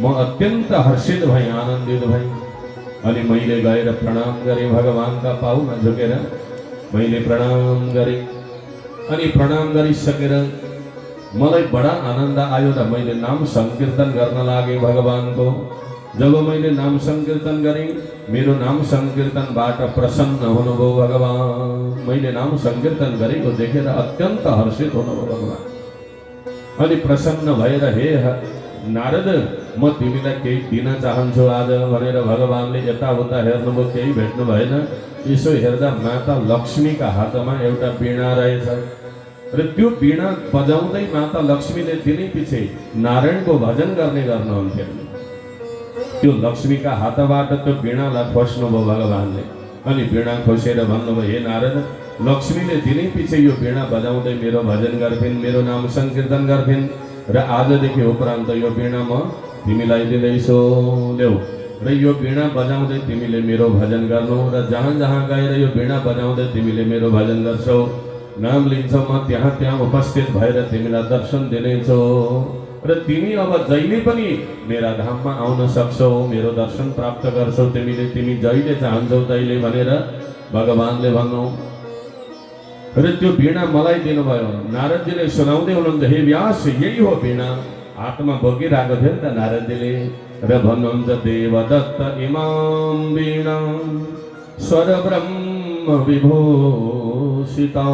म अत्यन्त हर्षित भएँ, आनन्दित भएँ। अनि मैले गएर प्रणाम गरेँ भगवानका पाउमा झुकेर मैले प्रणाम गरेँ। अनि प्रणाम गरिसकेर मलाई बडा आनन्द आयो र मैले नाम संकीर्तन गर्न लागेँ भगवानको। जब मैले नाम संकीर्तन गरेँ, मेरो नाम संकीर्तनबाट प्रसन्न हुनुभयो भगवान। मैले नाम संकीर्तन गरेको देखेर अत्यन्त हर्षित हुनुभयो भगवान। अनि प्रसन्न भएर, हे नारद, म तिमीलाई केही दिन चाहन्छु आज भनेर भगवानले यताउता हेर्नुभयो, केही भेट्नु भएन। यसो हेर्दा माता लक्ष्मीका हातमा एउटा वीणा रहेछ र त्यो वीणा बजाउँदै माता लक्ष्मीले दिनै पछि नारायणको भजन गर्नुहुन्थ्यो। त्यो लक्ष्मीका हातबाट त्यो वीणालाई खोज्नुभयो भगवानले। अनि वीणा खोसेर भन्नुभयो, हे नारद, लक्ष्मीले दिनै पछि यो वीणा बजाउँदै मेरो भजन गर्थिन्, मेरो नाम संकीर्तन गर्थिन् र आजदेखि उपरान्त यो वीणा म तिमीलाई दिँदैछु, ल्याऊ। र यो वीणा बजाउँदै तिमीले मेरो भजन गर्नु र जहाँ जहाँ गएर यो वीणा बजाउँदै तिमीले मेरो भजन गर्छौ, नाम लिन्छौ, म त्यहाँ उपस्थित भएर तिमीलाई दर्शन दिनेछु र तिमी अब जहिले पनि मेरा धाममा आउन सक्छौ, मेरो दर्शन प्राप्त गर्छौ, तिमी जहिले चाहन्छौ तहिले भनेर भगवानले भन्नु। र त्यो वीणा मलाई दिनुभयो। नारदजीले सुनाउँदै हुनुहुन्छ, हे व्यास, यही हो वीणा। हातमा बोकिरहेको थियो नि त नारदजीले र भन्नुहुन्छ, देवदत्त इमां वीणा स्वर ब्रह्म विभूषिता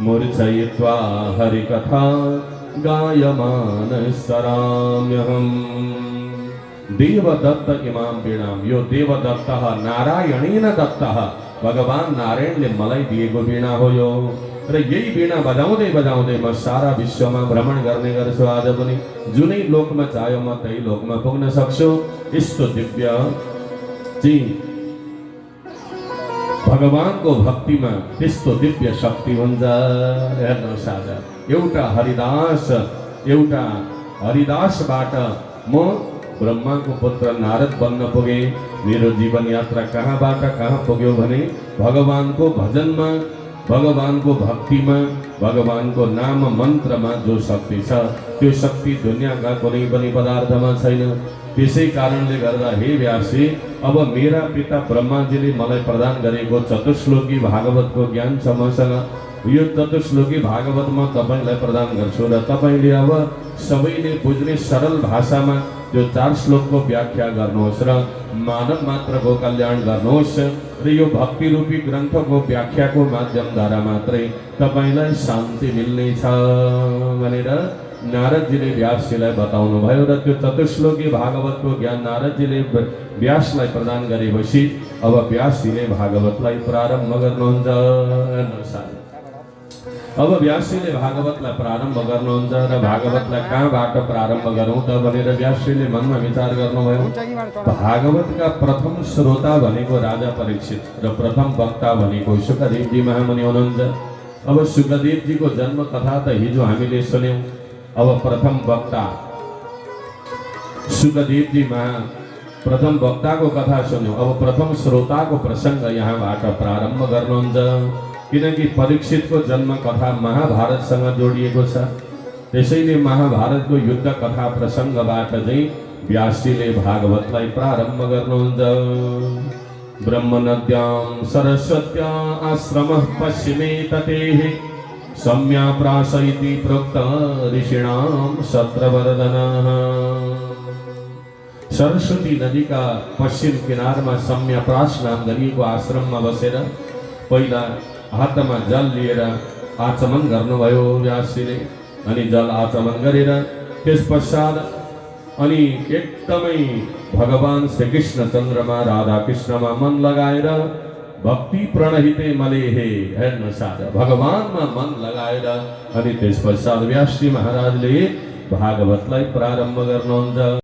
मूर्छयित्वा हरिकथा गायमान सराम्यहम्। देवदत्त इमां वीणां, यो देवदत्तः नारायणेन दत्तः, भगवान नारायणले मलाई दिएको वीणा हो यो। र यही वीणा बजाउँदै बजाउँदै म सारा विश्वमा भ्रमण गर्ने गर्छु। आज पनि जुनै लोकमा चाह्यो म त्यही लोकमा पुग्न सक्छु। यस्तो दिव्य चाहिँ भगवानको भक्तिमा त्यस्तो दिव्य शक्ति हुन्छ। हेर्नुहोस्, आज एउटा हरिदासबाट म ब्रह्माको पुत्र नारद बन्न पुगे। मेरो जीवन यात्रा कहाँबाट कहाँ पुग्यो भने भगवानको भजनमा, भगवानको भक्तिमा, भगवानको नाम मन्त्रमा जो शक्ति छ त्यो शक्ति दुनियाँका कुनै पनि पदार्थमा छैन। त्यसै कारणले गर्दा हे व्यासजी, अब मेरा पिता ब्रह्माजीले मलाई प्रदान गरेको चतुश्लोकी भागवतको ज्ञान छ मसँग। यो चतुश्लोकी भागवत म तपाईलाई प्रदान गर्छु र तपाईले अब सबैले बुझ्ने सरल भाषामा त्यो 4 श्लोकको व्याख्या गर्नुहोस् र मानव मात्रको कल्याण गर्नुहोस् र यो भक्ति रूपी ग्रन्थको व्याख्याको माध्यमद्वारा मात्रै तपाईलाई शान्ति मिल्नेछ भनेर नारदजीले व्यासजीलाई बताउनु भयो। र त्यो चतुश्लोकी भागवतको ज्ञान नारदजीले व्यासलाई प्रदान गरेपछि अब व्यासजीले भागवतलाई प्रारम्भ गर्नुहुन्छ। अब व्यासजीले भागवतलाई प्रारम्भ गर्नुहुन्छ र भागवतलाई कहाँबाट प्रारम्भ गरौँ त भनेर व्यासजीले मनमा विचार गर्नुभयो। भागवतका प्रथम श्रोता भनेको राजा परीक्षित र प्रथम वक्ता भनेको शुकदेवजी महामुनि हुनुहुन्छ। अब शुकदेवजीको जन्म कथा त हिजो हामीले सुन्यौं। अब प्रथम वक्ता शुकदेवजी प्रथम वक्ताको कथा सुन्यौं। अब प्रथम श्रोताको प्रसंग यहाँबाट प्रारम्भ गर्नुहुन्छ। किनकि परीक्षितको जन्म कथा महाभारतसँग जोडिएको छ। त्यसैले महाभारतको युद्ध कथा प्रसंगबाट चाहिँ व्यासजीले भागवतलाई प्रारम्भ गर्नुहुन्छ। ब्रह्मनद्यां सरस्वत्या आश्रमः पश्चिमे तटेः सम्या प्रास इति प्रोक्त ऋषीणां सत्रवर्धनः। सरस्वती नदीका पश्चिम किनारमा सम्या प्रास नाम गरिएको आश्रममा बसेर पहिला हातमा जल लिएर आचमन गर्नुभयो व्यासजीले। अनि जल आचमन गरेर त्यसपश्चात अनि एकदमै भगवान श्रीकृष्ण चन्द्रमा राधा कृष्णमा मन लगाएर भक्ति प्रणहिते मलेहे हेर्नुहोस् आज भगवानमा मन लगाएर अनि त्यसपश्चात व्यासजी महाराजले भागवतलाई प्रारम्भ गर्नुहुन्छ।